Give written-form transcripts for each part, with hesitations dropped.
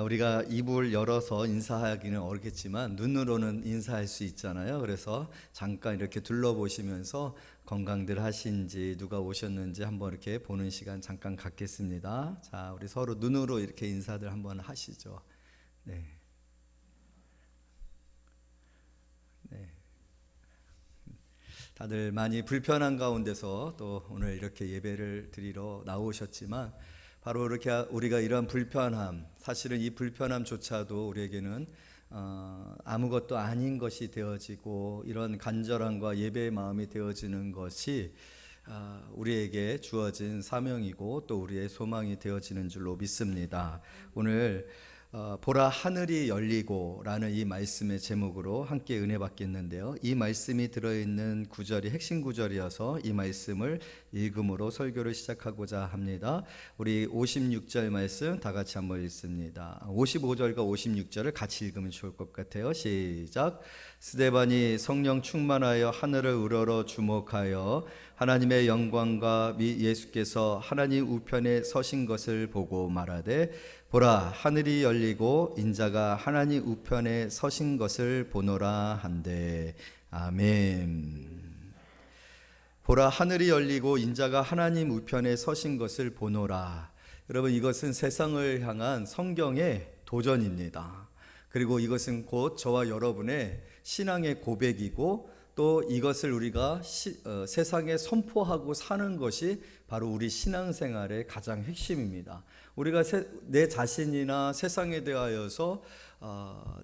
우리가 입을 열어서 인사하기는 어렵겠지만 눈으로는 인사할 수 있잖아요. 그래서 잠깐 이렇게 둘러보시면서 건강들 하신지 누가 오셨는지 한번 이렇게 보는 시간 잠깐 갖겠습니다. 자, 우리 서로 눈으로 이렇게 인사들 한번 하시죠. 네. 네. 다들 많이 불편한 가운데서 또 오늘 이렇게 예배를 드리러 나오셨지만 바로 이렇게 우리가 이러한 불편함, 사실은 이 불편함조차도 우리에게는 아무것도 아닌 것이 되어지고 이런 간절함과 예배의 마음이 되어지는 것이 우리에게 주어진 사명이고 또 우리의 소망이 되어지는 줄로 믿습니다. 오늘 보라 하늘이 열리고 라는 이 말씀의 제목으로 함께 은혜 받겠는데요, 이 말씀이 들어있는 구절이 핵심 구절이어서 이 말씀을 읽음으로 설교를 시작하고자 합니다. 우리 56절 말씀 다 같이 한번 읽습니다. 55절과 56절을 같이 읽으면 좋을 것 같아요. 시작. 스데반이 성령 충만하여 하늘을 우러러 주목하여 하나님의 영광과 미 예수께서 하나님 우편에 서신 것을 보고 말하되, 보라 하늘이 열리고 인자가 하나님 우편에 서신 것을 보노라 한대. 아멘. 보라 하늘이 열리고 인자가 하나님 우편에 서신 것을 보노라. 여러분, 이것은 세상을 향한 성경의 도전입니다. 그리고 이것은 곧 저와 여러분의 신앙의 고백이고 또 이것을 우리가 세상에 선포하고 사는 것이 바로 우리 신앙생활의 가장 핵심입니다. 우리가 내 자신이나 세상에 대하여서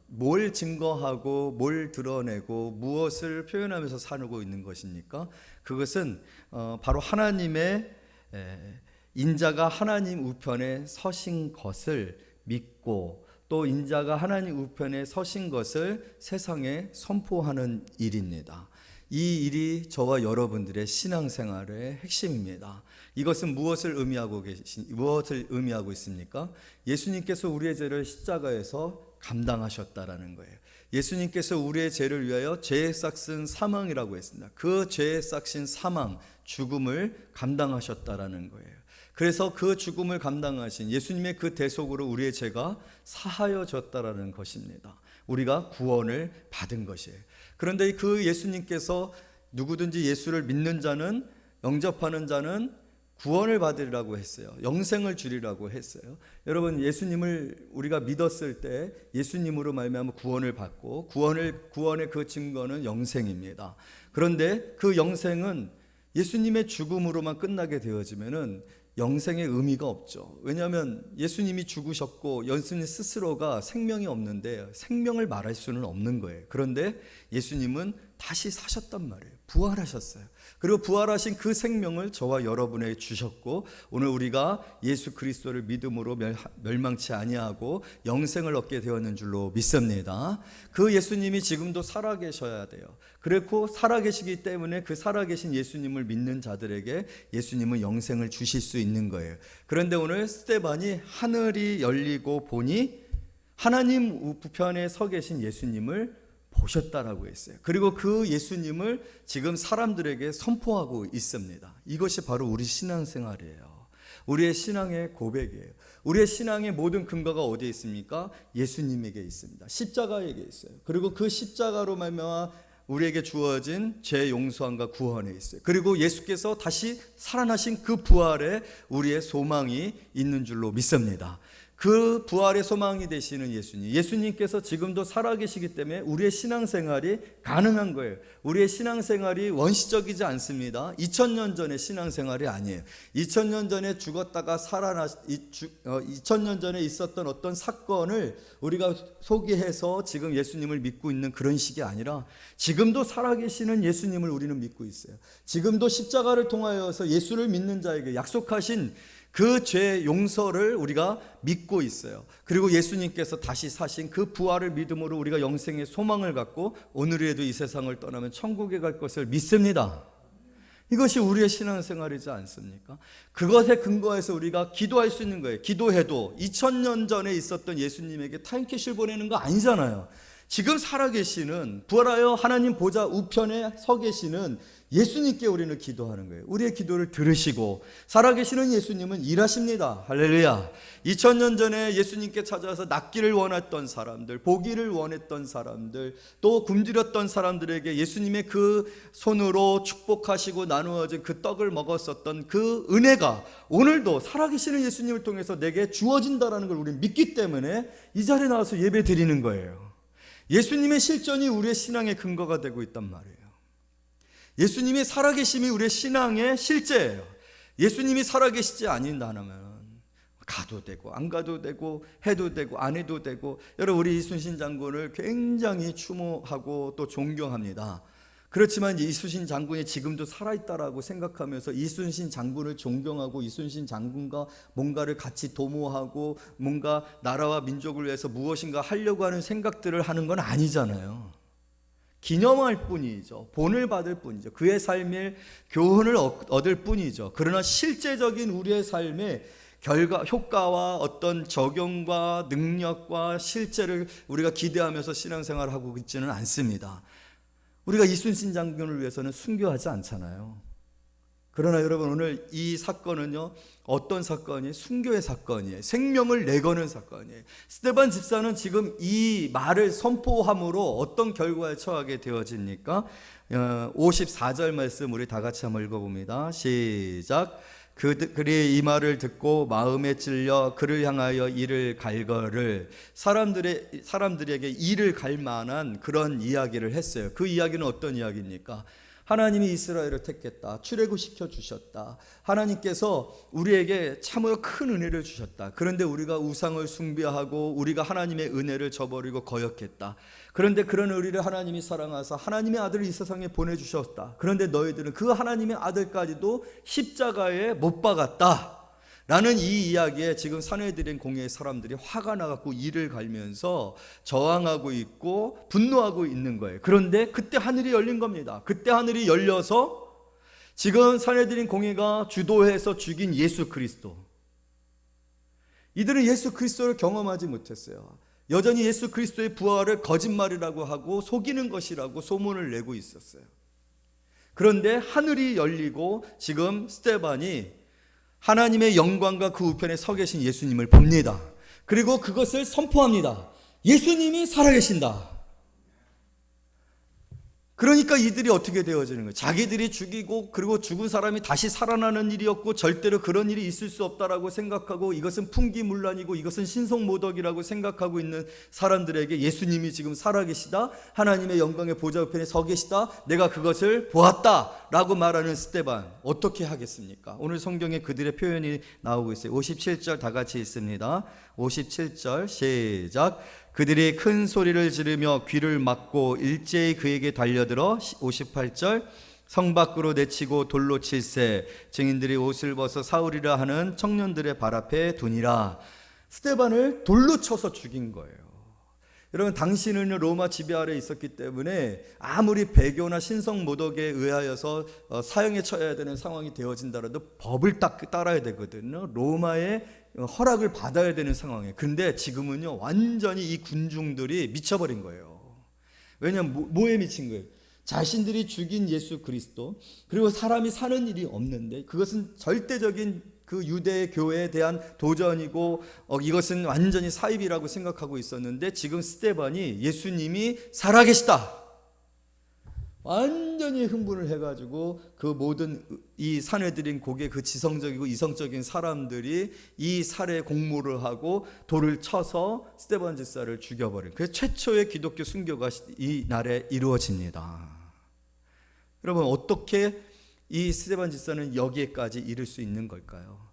뭘 증거하고 뭘 드러내고 무엇을 표현하면서 살고 있는 것입니까? 그것은 바로 하나님의 인자가 하나님 우편에 서신 것을 믿고 또 인자가 하나님 우편에 서신 것을 세상에 선포하는 일입니다. 이 일이 저와 여러분들의 신앙생활의 핵심입니다. 이것은 무엇을 의미하고 있습니까? 예수님께서 우리의 죄를 십자가에서 감당하셨다라는 거예요. 예수님께서 우리의 죄를 위하여 죄에 싹슨 사망이라고 했습니다. 그 죄에 싹신 사망, 죽음을 감당하셨다라는 거예요. 그래서 그 죽음을 감당하신 예수님의 그 대속으로 우리의 죄가 사하여졌다라는 것입니다. 우리가 구원을 받은 것이에요. 그런데 그 예수님께서 누구든지 예수를 믿는 자는, 영접하는 자는 구원을 받으리라고 했어요. 영생을 주리라고 했어요. 여러분, 예수님을 우리가 믿었을 때 예수님으로 말미암아 구원을 받고 구원의 그 증거는 영생입니다. 그런데 그 영생은 예수님의 죽음으로만 끝나게 되어지면은 영생의 의미가 없죠. 왜냐하면 예수님이 죽으셨고 예수님 스스로가 생명이 없는데 생명을 말할 수는 없는 거예요. 그런데 예수님은 다시 사셨단 말이에요. 부활하셨어요. 그리고 부활하신 그 생명을 저와 여러분에게 주셨고 오늘 우리가 예수 그리스도를 믿음으로 멸망치 아니하고 영생을 얻게 되었는 줄로 믿습니다. 그 예수님이 지금도 살아계셔야 돼요. 그리고 살아계시기 때문에 그 살아계신 예수님을 믿는 자들에게 예수님은 영생을 주실 수 있는 거예요. 그런데 오늘 스데반이 하늘이 열리고 보니 하나님 우편에 서 계신 예수님을 보셨다라고 했어요. 그리고 그 예수님을 지금 사람들에게 선포하고 있습니다. 이것이 바로 우리 신앙생활이에요. 우리의 신앙의 고백이에요. 우리의 신앙의 모든 근거가 어디에 있습니까? 예수님에게 있습니다. 십자가에게 있어요. 그리고 그 십자가로 말미암아 우리에게 주어진 죄 용서함과 구원에 있어요. 그리고 예수께서 다시 살아나신 그 부활에 우리의 소망이 있는 줄로 믿습니다. 그 부활의 소망이 되시는 예수님께서 지금도 살아계시기 때문에 우리의 신앙생활이 가능한 거예요. 우리의 신앙생활이 원시적이지 않습니다. 2000년 전의 신앙생활이 아니에요. 2000년 전에 죽었다가 2000년 전에 있었던 어떤 사건을 우리가 소개해서 지금 예수님을 믿고 있는 그런 식이 아니라 지금도 살아계시는 예수님을 우리는 믿고 있어요. 지금도 십자가를 통하여서 예수를 믿는 자에게 약속하신 그 죄 용서를 우리가 믿고 있어요. 그리고 예수님께서 다시 사신 그 부활을 믿음으로 우리가 영생의 소망을 갖고 오늘에도 이 세상을 떠나면 천국에 갈 것을 믿습니다. 이것이 우리의 신앙생활이지 않습니까? 그것에 근거해서 우리가 기도할 수 있는 거예요. 기도해도 2000년 전에 있었던 예수님에게 타임캡슐 보내는 거 아니잖아요. 지금 살아계시는, 부활하여 하나님 보좌 우편에 서 계시는 예수님께 우리는 기도하는 거예요. 우리의 기도를 들으시고 살아계시는 예수님은 일하십니다. 할렐루야. 2000년 전에 예수님께 찾아와서 낫기를 원했던 사람들, 보기를 원했던 사람들, 또 굶주렸던 사람들에게 예수님의 그 손으로 축복하시고 나누어진 그 떡을 먹었었던 그 은혜가 오늘도 살아계시는 예수님을 통해서 내게 주어진다는 걸 우리는 믿기 때문에 이 자리에 나와서 예배 드리는 거예요. 예수님의 실존이 우리의 신앙의 근거가 되고 있단 말이에요. 예수님이 살아계심이 우리의 신앙의 실제예요. 예수님이 살아계시지 않는다면 가도 되고 안 가도 되고 해도 되고 안 해도 되고, 여러분 우리 이순신 장군을 굉장히 추모하고 또 존경합니다. 그렇지만 이순신 장군이 지금도 살아있다라고 생각하면서 이순신 장군을 존경하고 이순신 장군과 뭔가를 같이 도모하고 뭔가 나라와 민족을 위해서 무엇인가 하려고 하는 생각들을 하는 건 아니잖아요. 기념할 뿐이죠. 본을 받을 뿐이죠. 그의 삶의 교훈을 얻을 뿐이죠. 그러나 실제적인 우리의 삶의 결과, 효과와 어떤 적용과 능력과 실제를 우리가 기대하면서 신앙생활을 하고 있지는 않습니다. 우리가 이순신 장군을 위해서는 순교하지 않잖아요. 그러나 여러분 오늘 이 사건은요, 어떤 사건이? 순교의 사건이에요. 생명을 내거는 사건이에요. 스데반 집사는 지금 이 말을 선포함으로 어떤 결과에 처하게 되어집니까? 54절 말씀 우리 다 같이 한번 읽어봅니다. 시작. 그리 이 말을 듣고 마음에 찔려 그를 향하여 이를 갈거를, 사람들에게 이를 갈 만한 그런 이야기를 했어요. 그 이야기는 어떤 이야기입니까? 하나님이 이스라엘을 택했다. 출애굽시켜 주셨다. 하나님께서 우리에게 참으로 큰 은혜를 주셨다. 그런데 우리가 우상을 숭배하고 우리가 하나님의 은혜를 저버리고 거역했다. 그런데 그런 우리를 하나님이 사랑하사 하나님의 아들을 이 세상에 보내주셨다. 그런데 너희들은 그 하나님의 아들까지도 십자가에 못 박았다 라는 이 이야기에 지금 산헤드린 공회의 사람들이 화가 나갖고 이를 갈면서 저항하고 있고 분노하고 있는 거예요. 그런데 그때 하늘이 열린 겁니다. 그때 하늘이 열려서 지금 산헤드린 공회가 주도해서 죽인 예수 그리스도, 이들은 예수 그리스도를 경험하지 못했어요. 여전히 예수 그리스도의 부활을 거짓말이라고 하고 속이는 것이라고 소문을 내고 있었어요. 그런데 하늘이 열리고 지금 스데반이 하나님의 영광과 그 우편에 서 계신 예수님을 봅니다. 그리고 그것을 선포합니다. 예수님이 살아계신다. 그러니까 이들이 어떻게 되어지는 거예요? 자기들이 죽이고 그리고 죽은 사람이 다시 살아나는 일이었고 절대로 그런 일이 있을 수 없다라고 생각하고 이것은 풍기문란이고 이것은 신성모독이라고 생각하고 있는 사람들에게 예수님이 지금 살아계시다, 하나님의 영광의 보좌 우편에 서 계시다, 내가 그것을 보았다 라고 말하는 스데반, 어떻게 하겠습니까? 오늘 성경에 그들의 표현이 나오고 있어요. 57절 다 같이 읽습니다. 57절 시작. 그들이 큰 소리를 지르며 귀를 막고 일제히 그에게 달려들어 58절 성 밖으로 내치고 돌로 칠세 증인들이 옷을 벗어 사울이라 하는 청년들의 발 앞에 두니라. 스데반을 돌로 쳐서 죽인 거예요. 여러분 당시는 로마 지배 아래 있었기 때문에 아무리 배교나 신성모독에 의하여서 사형에 처해야 되는 상황이 되어진다라도 법을 따라야 되거든요. 로마의 허락을 받아야 되는 상황이에요. 근데 지금은요 완전히 이 군중들이 미쳐버린 거예요. 왜냐하면 뭐에 미친 거예요? 자신들이 죽인 예수 그리스도, 그리고 사람이 사는 일이 없는데 그것은 절대적인 그 유대 교회에 대한 도전이고 이것은 완전히 사입이라고 생각하고 있었는데 지금 스데반이 예수님이 살아계시다 완전히 흥분을 해가지고 그 모든 이 산헤드린 곡의 그 지성적이고 이성적인 사람들이 이 살해 공모를 하고 돌을 쳐서 스데반 집사를 죽여버린, 그래서 최초의 기독교 순교가 이 날에 이루어집니다. 여러분 어떻게 이 스데반 집사는 여기에까지 이를 수 있는 걸까요?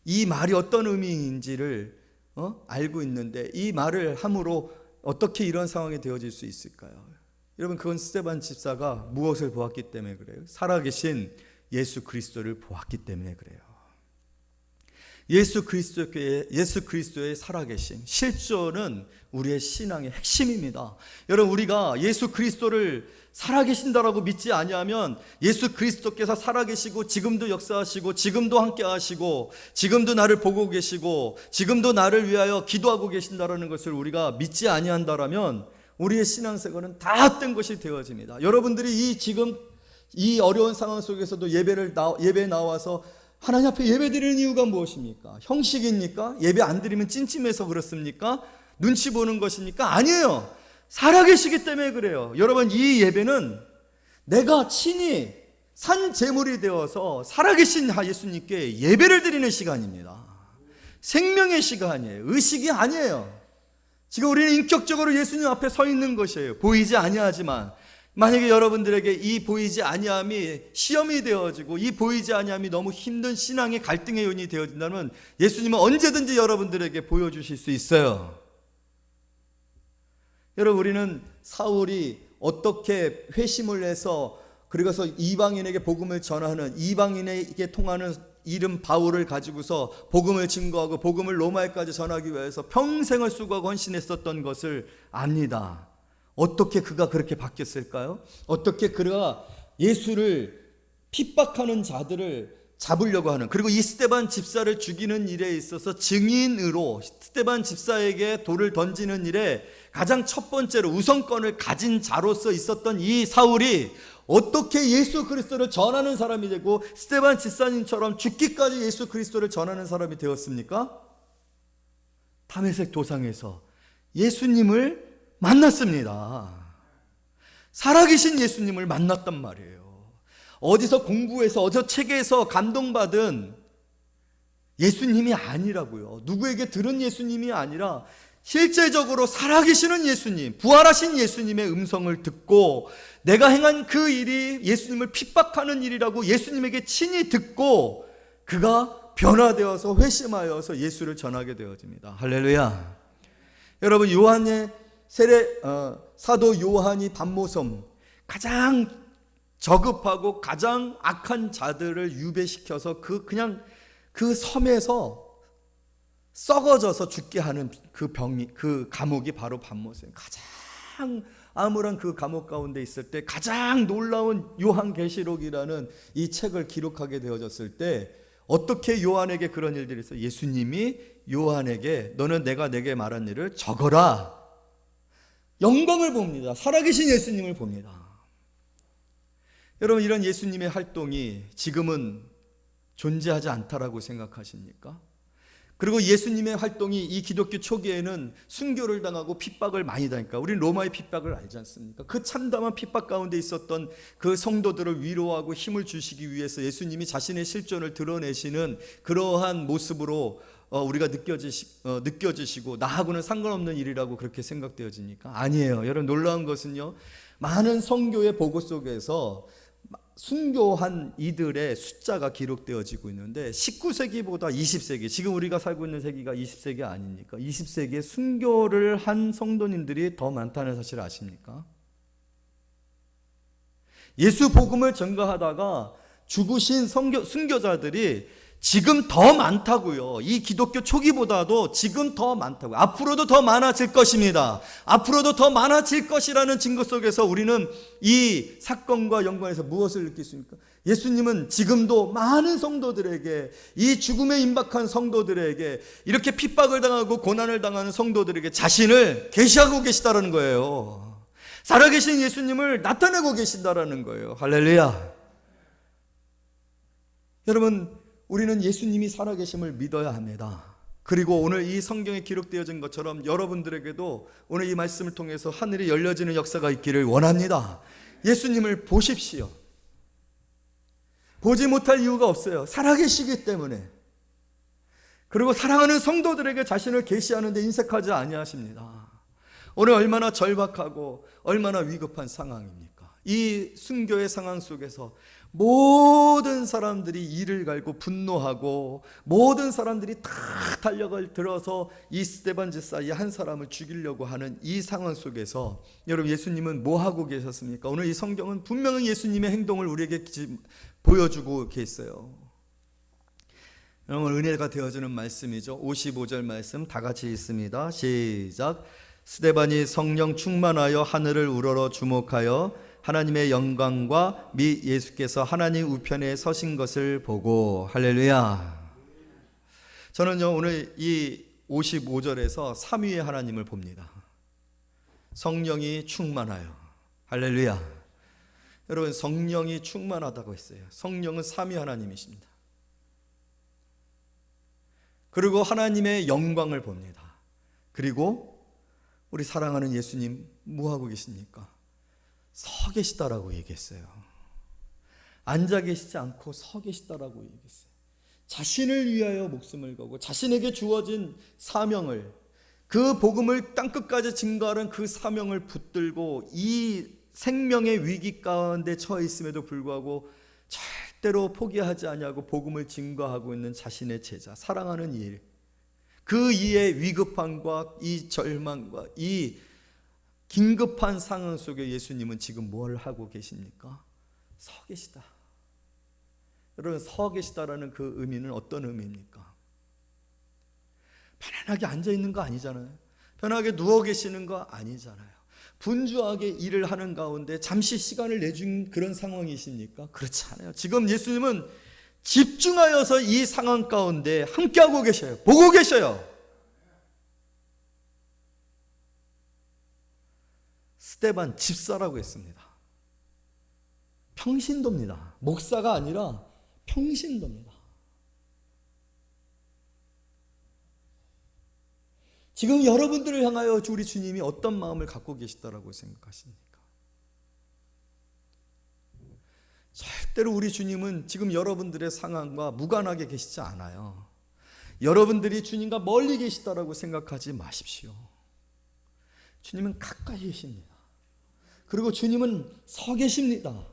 이 말이 어떤 의미인지를 알고 있는데 이 말을 함으로 어떻게 이런 상황이 되어질 수 있을까요? 여러분 그건 스데반 집사가 무엇을 보았기 때문에 그래요? 살아계신 예수 그리스도를 보았기 때문에 그래요. 예수 그리스도의 살아계신 실존은 우리의 신앙의 핵심입니다. 여러분 우리가 예수 그리스도를 살아계신다라고 믿지 아니하면 예수 그리스도께서 살아계시고 지금도 역사하시고 지금도 함께 하시고 지금도 나를 보고 계시고 지금도 나를 위하여 기도하고 계신다라는 것을 우리가 믿지 아니한다라면 우리의 신앙생활은 다 헛된 것이 되어집니다. 여러분들이 지금 이 어려운 상황 속에서도 예배에 나와서 하나님 앞에 예배 드리는 이유가 무엇입니까? 형식입니까? 예배 안 드리면 찜찜해서 그렇습니까? 눈치 보는 것입니까? 아니에요. 살아계시기 때문에 그래요. 여러분, 이 예배는 내가 친히 산 제물이 되어서 살아계신 예수님께 예배를 드리는 시간입니다. 생명의 시간이에요. 의식이 아니에요. 지금 우리는 인격적으로 예수님 앞에 서 있는 것이에요. 보이지 아니하지만 만약에 여러분들에게 이 보이지 아니함이 시험이 되어지고 이 보이지 아니함이 너무 힘든 신앙의 갈등의 요인이 되어진다면 예수님은 언제든지 여러분들에게 보여주실 수 있어요. 여러분, 우리는 사울이 어떻게 회심을 해서 그래서 이방인에게 복음을 전하는, 이방인에게 통하는 이름 바울을 가지고서 복음을 증거하고 복음을 로마에까지 전하기 위해서 평생을 수고하고 헌신했었던 것을 압니다. 어떻게 그가 그렇게 바뀌었을까요? 어떻게 그가 예수를 핍박하는 자들을 잡으려고 하는, 그리고 이 스데반 집사를 죽이는 일에 있어서 증인으로 스데반 집사에게 돌을 던지는 일에 가장 첫 번째로 우선권을 가진 자로서 있었던 이 사울이 어떻게 예수 그리스도를 전하는 사람이 되고 스데반 집사님처럼 죽기까지 예수 그리스도를 전하는 사람이 되었습니까? 다메섹 도상에서 예수님을 만났습니다. 살아계신 예수님을 만났단 말이에요. 어디서 공부해서 어디서 책에서 감동받은 예수님이 아니라고요. 누구에게 들은 예수님이 아니라 실제적으로 살아계시는 예수님, 부활하신 예수님의 음성을 듣고 내가 행한 그 일이 예수님을 핍박하는 일이라고 예수님에게 친히 듣고 그가 변화되어서 회심하여서 예수를 전하게 되어집니다. 할렐루야. 여러분, 요한의 사도 요한이 반모섬, 가장 저급하고 가장 악한 자들을 유배시켜서 그냥 그 섬에서 썩어져서 죽게 하는 그 감옥이 바로 반모섬. 가장 암울한 그 감옥 가운데 있을 때 가장 놀라운 요한계시록이라는 이 책을 기록하게 되어졌을 때 어떻게 요한에게 그런 일들이 있어요? 예수님이 요한에게 너는 내가 내게 말한 일을 적어라. 영광을 봅니다. 살아계신 예수님을 봅니다. 여러분, 이런 예수님의 활동이 지금은 존재하지 않다라고 생각하십니까? 그리고 예수님의 활동이 이 기독교 초기에는 순교를 당하고 핍박을 많이 당하니까, 우리는 로마의 핍박을 알지 않습니까? 그 참담한 핍박 가운데 있었던 그 성도들을 위로하고 힘을 주시기 위해서 예수님이 자신의 실존을 드러내시는 그러한 모습으로 우리가 느껴지시고 나하고는 상관없는 일이라고 그렇게 생각되어집니까? 아니에요. 여러분, 놀라운 것은요, 많은 선교의 보고 속에서 순교한 이들의 숫자가 기록되어지고 있는데 19세기보다 20세기, 지금 우리가 살고 있는 세기가 20세기 아닙니까? 20세기에 순교를 한 성도님들이 더 많다는 사실을 아십니까? 예수 복음을 전가하다가 죽으신 순교자들이 지금 더 많다고요. 이 기독교 초기보다도 지금 더 많다고요. 앞으로도 더 많아질 것입니다. 앞으로도 더 많아질 것이라는 증거 속에서 우리는 이 사건과 연관해서 무엇을 느끼십니까? 예수님은 지금도 많은 성도들에게, 이 죽음에 임박한 성도들에게, 이렇게 핍박을 당하고 고난을 당하는 성도들에게 자신을 계시하고 계시다라는 거예요. 살아계신 예수님을 나타내고 계신다라는 거예요. 할렐루야. 여러분, 우리는 예수님이 살아계심을 믿어야 합니다. 그리고 오늘 이 성경에 기록되어진 것처럼 여러분들에게도 오늘 이 말씀을 통해서 하늘이 열려지는 역사가 있기를 원합니다. 예수님을 보십시오. 보지 못할 이유가 없어요. 살아계시기 때문에. 그리고 사랑하는 성도들에게 자신을 계시하는 데 인색하지 아니하십니다. 오늘 얼마나 절박하고 얼마나 위급한 상황입니까? 이 순교의 상황 속에서 모든 사람들이 이를 갈고 분노하고 모든 사람들이 다 달력을 들어서 이 스데반 집사 이 한 사람을 죽이려고 하는 이 상황 속에서 여러분, 예수님은 뭐 하고 계셨습니까? 오늘 이 성경은 분명히 예수님의 행동을 우리에게 보여주고 계세요. 여러분, 은혜가 되어주는 말씀이죠. 55절 말씀 다 같이 읽습니다. 시작. 스데반이 성령 충만하여 하늘을 우러러 주목하여 하나님의 영광과 및 예수께서 하나님 우편에 서신 것을 보고. 할렐루야. 저는요, 오늘 이 55절에서 삼위의 하나님을 봅니다. 성령이 충만하여. 할렐루야. 여러분, 성령이 충만하다고 했어요. 성령은 삼위 하나님이십니다. 그리고 하나님의 영광을 봅니다. 그리고 우리 사랑하는 예수님 뭐하고 계십니까? 서 계시다라고 얘기했어요. 앉아 계시지 않고 서 계시다라고 얘기했어요. 자신을 위하여 목숨을 걸고 자신에게 주어진 사명을, 그 복음을 땅끝까지 증거하는 그 사명을 붙들고 이 생명의 위기 가운데 처해 있음에도 불구하고 절대로 포기하지 아니하고 복음을 증거하고 있는 자신의 제자, 사랑하는 일, 그 이의 위급함과 이 절망과 이 긴급한 상황 속에 예수님은 지금 뭘 하고 계십니까? 서 계시다. 여러분, 서 계시다라는 그 의미는 어떤 의미입니까? 편안하게 앉아 있는 거 아니잖아요. 편하게 누워 계시는 거 아니잖아요. 분주하게 일을 하는 가운데 잠시 시간을 내준 그런 상황이십니까? 그렇지 않아요. 지금 예수님은 집중하여서 이 상황 가운데 함께하고 계셔요. 보고 계셔요. 스데반 집사라고 했습니다. 평신도입니다. 목사가 아니라 평신도입니다. 지금 여러분들을 향하여 우리 주님이 어떤 마음을 갖고 계시다라고 생각하십니까? 절대로 우리 주님은 지금 여러분들의 상황과 무관하게 계시지 않아요. 여러분들이 주님과 멀리 계시다라고 생각하지 마십시오. 주님은 가까이 계십니다. 그리고 주님은 서 계십니다.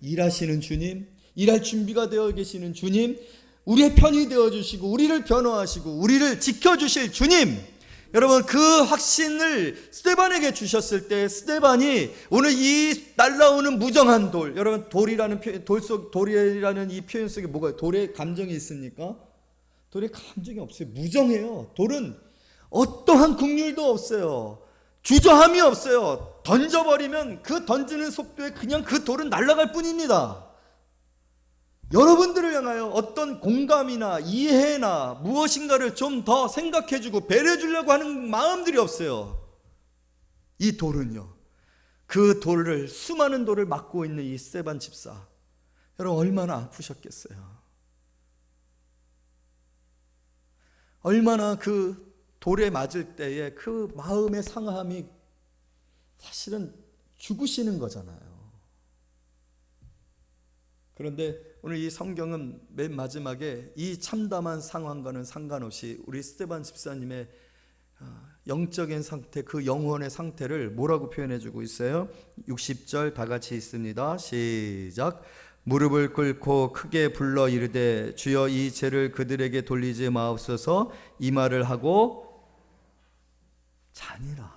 일하시는 주님, 일할 준비가 되어 계시는 주님, 우리의 편이 되어주시고 우리를 변호하시고 우리를 지켜주실 주님, 여러분, 그 확신을 스데반에게 주셨을 때 스데반이 오늘 이 날라오는 무정한 돌, 여러분, 돌이라는 표현, 돌이라는 이 표현 속에 뭐가, 돌에 감정이 있습니까? 돌에 감정이 없어요. 무정해요. 돌은 어떠한 긍휼도 없어요. 주저함이 없어요. 던져버리면 그 던지는 속도에 그냥 그 돌은 날아갈 뿐입니다. 여러분들을 향하여 어떤 공감이나 이해나 무엇인가를 좀 더 생각해주고 배려해주려고 하는 마음들이 없어요. 이 돌은요, 그 돌을, 수많은 돌을 맡고 있는 이 스데반 집사, 여러분 얼마나 아프셨겠어요. 얼마나 그 돌에 맞을 때에 그 마음의 상함이 사실은 죽으시는 거잖아요. 그런데 오늘 이 성경은 맨 마지막에 이 참담한 상황과는 상관없이 우리 스데반 집사님의 영적인 상태, 그 영혼의 상태를 뭐라고 표현해주고 있어요? 60절 다 같이 있습니다. 시작. 무릎을 꿇고 크게 불러 이르되 주여 이 죄를 그들에게 돌리지 마옵소서. 이 말을 하고 자니라.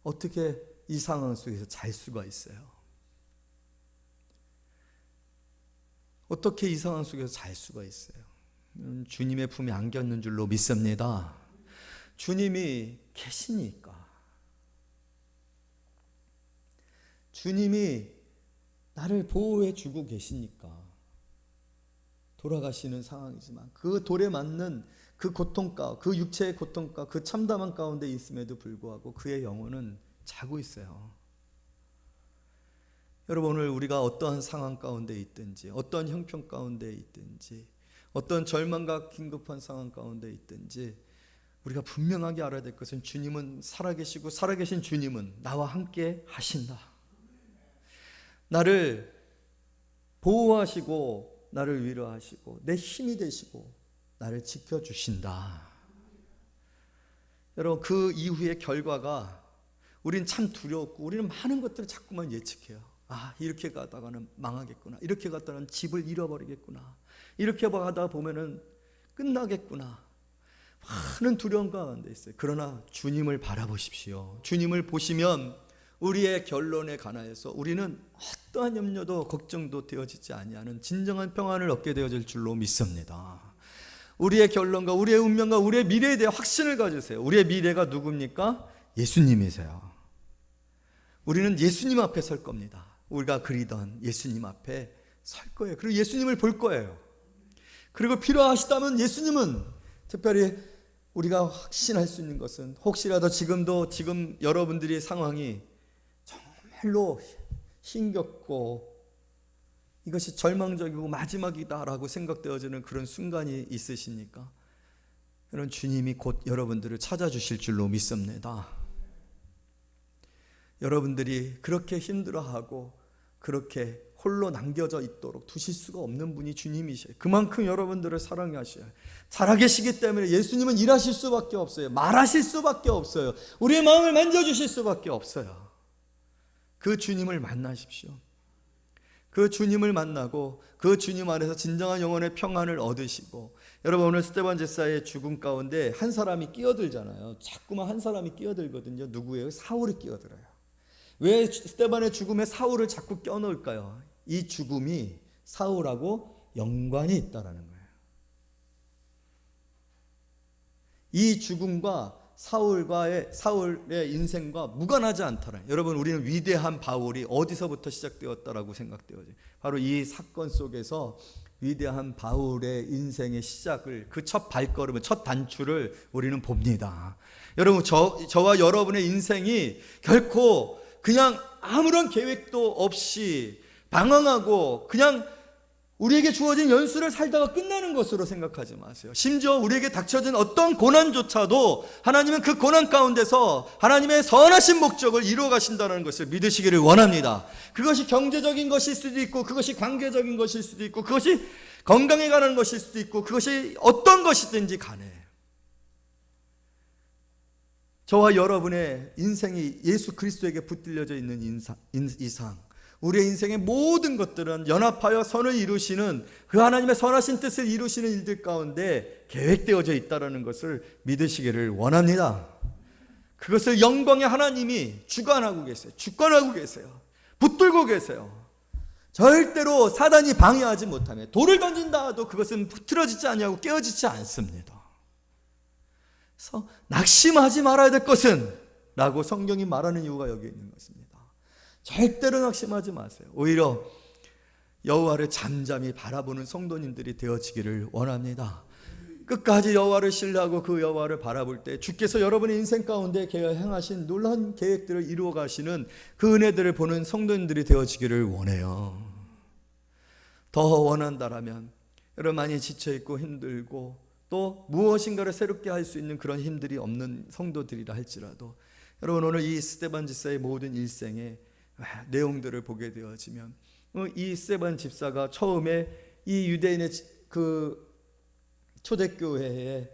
어떻게 이 상황 속에서 잘 수가 있어요? 어떻게 이 상황 속에서 잘 수가 있어요? 주님의 품에 안겼는 줄로 믿습니다. 주님이 계시니까. 주님이 나를 보호해 주고 계시니까 돌아가시는 상황이지만 그 돌에 맞는 그 고통가, 그 육체의 고통가, 그 참담한 가운데 있음에도 불구하고 그의 영혼은 자고 있어요. 여러분, 오늘 우리가 어떠한 상황 가운데 있든지, 어떤 형편 가운데 있든지, 어떤 절망과 긴급한 상황 가운데 있든지, 우리가 분명하게 알아야 될 것은 주님은 살아계시고 살아계신 주님은 나와 함께 하신다. 나를 보호하시고 나를 위로하시고 내 힘이 되시고 나를 지켜주신다. 여러분, 그 이후의 결과가 우리는 참 두려웠고 우리는 많은 것들을 자꾸만 예측해요. 아, 이렇게 가다가는 망하겠구나. 이렇게 가다가는 집을 잃어버리겠구나. 이렇게 가다 보면은 끝나겠구나. 많은 두려움 가운데 있어요. 그러나 주님을 바라보십시오. 주님을 보시면 우리의 결론에 관하여서 우리는 어떠한 염려도 걱정도 되어지지 아니하는 진정한 평안을 얻게 되어질 줄로 믿습니다. 우리의 결론과 우리의 운명과 우리의 미래에 대해 확신을 가지세요. 우리의 미래가 누굽니까? 예수님이세요. 우리는 예수님 앞에 설 겁니다. 우리가 그리던 예수님 앞에 설 거예요. 그리고 예수님을 볼 거예요. 그리고 필요하시다면 예수님은 특별히 우리가 확신할 수 있는 것은 혹시라도 지금 여러분들의 상황이 정말로 힘겹고 이것이 절망적이고 마지막이다라고 생각되어지는 그런 순간이 있으십니까? 여러분, 주님이 곧 여러분들을 찾아주실 줄로 믿습니다. 여러분들이 그렇게 힘들어하고 그렇게 홀로 남겨져 있도록 두실 수가 없는 분이 주님이셔요. 그만큼 여러분들을 사랑하셔요. 살아계시기 때문에 예수님은 일하실 수밖에 없어요. 말하실 수밖에 없어요. 우리의 마음을 만져주실 수밖에 없어요. 그 주님을 만나십시오. 그 주님을 만나고 그 주님 안에서 진정한 영혼의 평안을 얻으시고, 여러분, 오늘 스데반 집사의 죽음 가운데 한 사람이 끼어들잖아요. 자꾸만 한 사람이 끼어들거든요. 누구예요? 사울이 끼어들어요. 왜 스데반의 죽음에 사울을 자꾸 껴넣을까요? 이 죽음이 사울하고 연관이 있다라는 거예요. 이 죽음과 사울의 인생과 무관하지 않다는. 여러분, 우리는 위대한 바울이 어디서부터 시작되었다라고 생각되어요? 바로 이 사건 속에서 위대한 바울의 인생의 시작을, 그 첫 발걸음을, 첫 단추를 우리는 봅니다. 여러분, 저와 여러분의 인생이 결코 그냥 아무런 계획도 없이 방황하고 그냥 우리에게 주어진 연수를 살다가 끝나는 것으로 생각하지 마세요. 심지어 우리에게 닥쳐진 어떤 고난조차도 하나님은 그 고난 가운데서 하나님의 선하신 목적을 이루어 가신다는 것을 믿으시기를 원합니다. 그것이 경제적인 것일 수도 있고, 그것이 관계적인 것일 수도 있고, 그것이 건강에 관한 것일 수도 있고, 그것이 어떤 것이든지 간에 저와 여러분의 인생이 예수 그리스도에게 붙들려져 있는 이상 우리의 인생의 모든 것들은 연합하여 선을 이루시는 그 하나님의 선하신 뜻을 이루시는 일들 가운데 계획되어져 있다는 것을 믿으시기를 원합니다. 그것을 영광의 하나님이 주관하고 계세요. 주권하고 계세요. 붙들고 계세요. 절대로 사단이 방해하지 못하며 돌을 던진다 하도 그것은 틀어지지 아니하고 깨어지지 않습니다. 그래서 낙심하지 말아야 될 것은 라고 성경이 말하는 이유가 여기 있는 것입니다. 절대로 낙심하지 마세요. 오히려 여호와를 잠잠히 바라보는 성도님들이 되어지기를 원합니다. 끝까지 여호와를 신뢰하고 그 여호와를 바라볼 때 주께서 여러분의 인생 가운데 행하신 놀라운 계획들을 이루어 가시는 그 은혜들을 보는 성도님들이 되어지기를 원해요. 더 원한다라면 여러분, 많이 지쳐있고 힘들고 또 무엇인가를 새롭게 할 수 있는 그런 힘들이 없는 성도들이라 할지라도, 여러분, 오늘 이 스데반 집사의 모든 일생의 내용들을 보게 되어지면 이 스데반 집사가 처음에 이 유대인의 그 초대교회에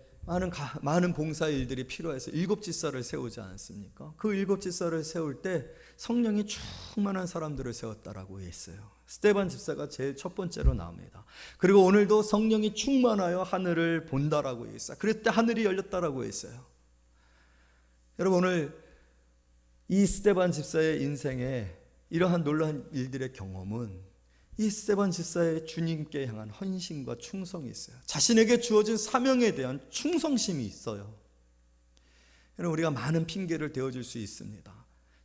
많은 봉사 일들이 필요해서 7집사를 세우지 않았습니까? 그 7집사를 세울 때 성령이 충만한 사람들을 세웠다라고 했어요. 스데반 집사가 제일 첫 번째로 나옵니다. 그리고 오늘도 성령이 충만하여 하늘을 본다라고 했어요. 그럴 때 하늘이 열렸다라고 했어요. 여러분, 오늘 이 스데반 집사의 인생에 이러한 놀라운 일들의 경험은 이 스데반 집사의 주님께 향한 헌신과 충성이 있어요. 자신에게 주어진 사명에 대한 충성심이 있어요. 여러분, 우리가 많은 핑계를 대어줄 수 있습니다.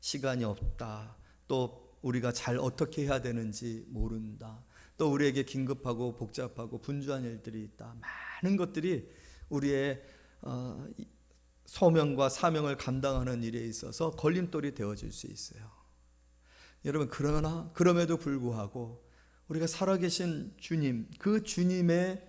시간이 없다, 또 우리가 잘 어떻게 해야 되는지 모른다, 또 우리에게 긴급하고 복잡하고 분주한 일들이 있다. 많은 것들이 우리의 소명과 사명을 감당하는 일에 있어서 걸림돌이 되어질 수 있어요. 여러분, 그럼에도 불구하고 우리가 살아계신 주님, 그 주님의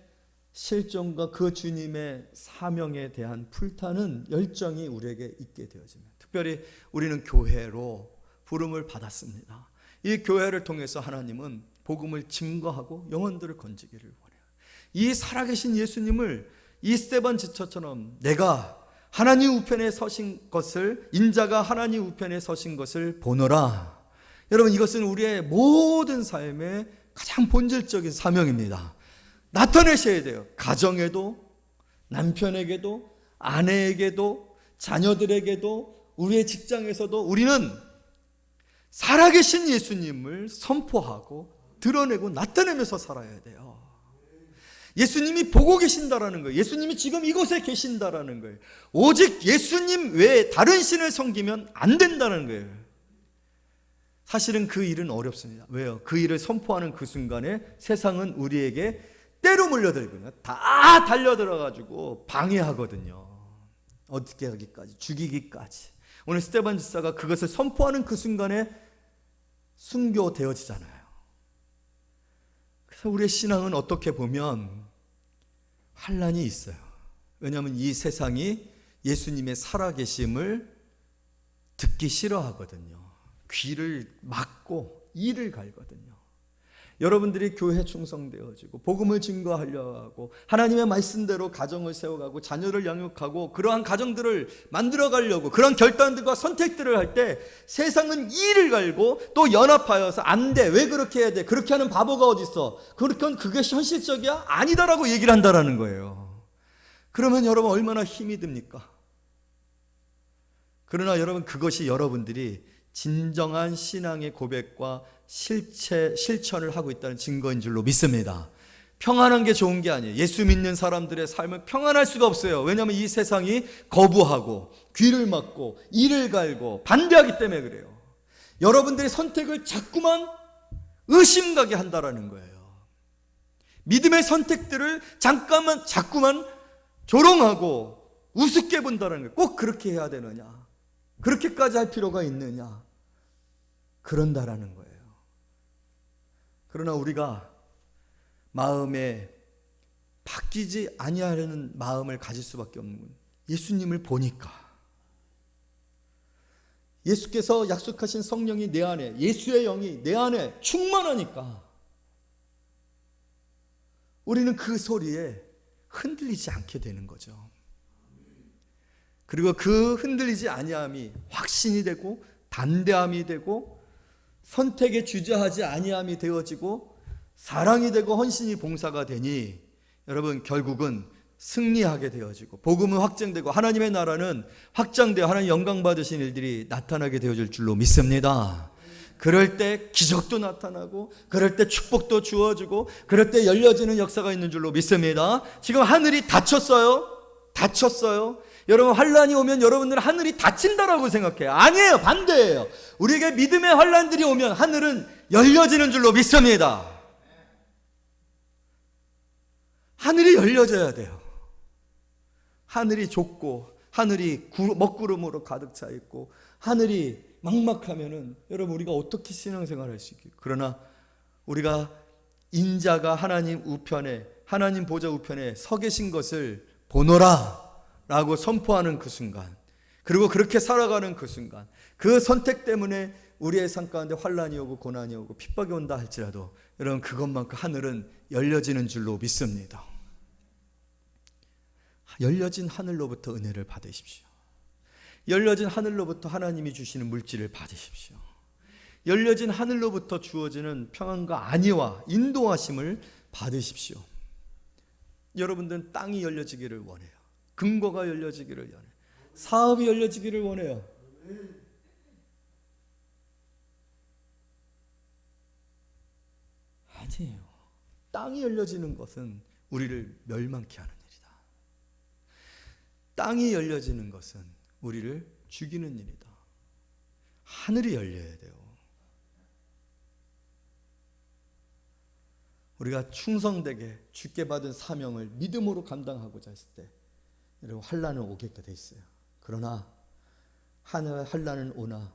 실정과 그 주님의 사명에 대한 불타는 열정이 우리에게 있게 되어집니다. 특별히 우리는 교회로 부름을 받았습니다. 이 교회를 통해서 하나님은 복음을 증거하고 영혼들을 건지기를 원해요. 이 살아계신 예수님을 이 스데반 집사처럼 내가 하나님 우편에 서신 것을, 인자가 하나님 우편에 서신 것을 보노라. 여러분, 이것은 우리의 모든 삶의 가장 본질적인 사명입니다. 나타내셔야 돼요. 가정에도, 남편에게도, 아내에게도, 자녀들에게도, 우리의 직장에서도 우리는 살아계신 예수님을 선포하고 드러내고 나타내면서 살아야 돼요. 예수님이 보고 계신다라는 거예요. 예수님이 지금 이곳에 계신다라는 거예요. 오직 예수님 외에 다른 신을 섬기면 안 된다는 거예요. 사실은 그 일은 어렵습니다. 왜요? 그 일을 선포하는 그 순간에 세상은 우리에게 때로 물려들거든요. 다 달려들어가지고 방해하거든요. 어떻게 하기까지, 죽이기까지. 오늘 스데반 집사가 그것을 선포하는 그 순간에 순교되어지잖아요. 그래서 우리의 신앙은 어떻게 보면 환난이 있어요. 왜냐하면 이 세상이 예수님의 살아계심을 듣기 싫어하거든요. 귀를 막고 이를 갈거든요. 여러분들이 교회 충성되어지고 복음을 증거하려 하고 하나님의 말씀대로 가정을 세워가고 자녀를 양육하고 그러한 가정들을 만들어가려고 그런 결단들과 선택들을 할 때 세상은 이를 갈고 또 연합하여서 안 돼, 왜 그렇게 해야 돼, 그렇게 하는 바보가 어딨어, 그게 현실적이야? 아니다라고 얘기를 한다라는 거예요. 그러면 여러분 얼마나 힘이 듭니까? 그러나 여러분, 그것이 여러분들이 진정한 신앙의 고백과 실천을 하고 있다는 증거인 줄로 믿습니다. 평안한 게 좋은 게 아니에요. 예수 믿는 사람들의 삶은 평안할 수가 없어요. 왜냐하면 이 세상이 거부하고 귀를 막고 이를 갈고 반대하기 때문에 그래요. 여러분들의 선택을 자꾸만 의심가게 한다라는 거예요. 믿음의 선택들을 자꾸만 조롱하고 우습게 본다는 거예요. 꼭 그렇게 해야 되느냐, 그렇게까지 할 필요가 있느냐, 그런다라는 거예요. 그러나 우리가 마음에 바뀌지 아니하려는 마음을 가질 수밖에 없는 건 예수님을 보니까, 예수께서 약속하신 성령이 내 안에, 예수의 영이 내 안에 충만하니까 우리는 그 소리에 흔들리지 않게 되는 거죠. 그리고 그 흔들리지 아니함이 확신이 되고 담대함이 되고 선택에 주저하지 아니함이 되어지고 사랑이 되고 헌신이 봉사가 되니 여러분, 결국은 승리하게 되어지고 복음은 확증되고 하나님의 나라는 확장되어 하나님 영광 받으신 일들이 나타나게 되어질 줄로 믿습니다. 그럴 때 기적도 나타나고, 그럴 때 축복도 주어지고, 그럴 때 열려지는 역사가 있는 줄로 믿습니다. 지금 하늘이 닫혔어요. 여러분, 환란이 오면 여러분들은 하늘이 닫힌다라고 생각해요. 아니에요. 반대예요. 우리에게 믿음의 환란들이 오면 하늘은 열려지는 줄로 믿습니다. 하늘이 열려져야 돼요. 하늘이 좁고 하늘이 먹구름으로 가득 차 있고 하늘이 막막하면은 여러분, 우리가 어떻게 신앙생활을 할 수 있겠어요? 그러나 우리가 인자가 하나님 우편에, 하나님 보좌 우편에 서 계신 것을 보노라 라고 선포하는 그 순간, 그리고 그렇게 살아가는 그 순간, 그 선택 때문에 우리의 삶 가운데 환란이 오고 고난이 오고 핍박이 온다 할지라도 여러분, 그것만큼 하늘은 열려지는 줄로 믿습니다. 열려진 하늘로부터 은혜를 받으십시오. 열려진 하늘로부터 하나님이 주시는 물질을 받으십시오. 열려진 하늘로부터 주어지는 평안과 안위와 인도하심을 받으십시오. 여러분들은 땅이 열려지기를 원해요. 금고가 열려지기를 원해요. 사업이 열려지기를 원해요. 아니에요. 땅이 열려지는 것은 우리를 멸망케 하는 일이다. 땅이 열려지는 것은 우리를 죽이는 일이다. 하늘이 열려야 돼요. 우리가 충성되게 주께 받은 사명을 믿음으로 감당하고자 했을 때 여러분, 환난은 오게끔 돼 있어요. 그러나 환난은 오나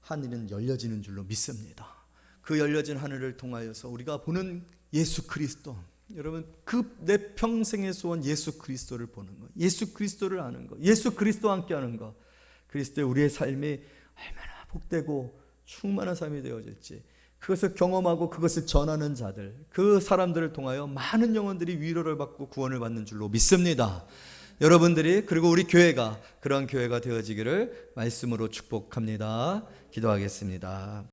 하늘은 열려지는 줄로 믿습니다. 그 열려진 하늘을 통하여서 우리가 보는 예수 그리스도, 여러분, 그 내 평생의 소원 예수 그리스도를 보는 것, 예수 그리스도를 아는 것, 예수 그리스도와 함께 하는 것, 그리스도의 우리의 삶이 얼마나 복되고 충만한 삶이 되어질지, 그것을 경험하고 그것을 전하는 자들, 그 사람들을 통하여 많은 영혼들이 위로를 받고 구원을 받는 줄로 믿습니다. 여러분들이, 그리고 우리 교회가 그러한 교회가 되어지기를 말씀으로 축복합니다. 기도하겠습니다.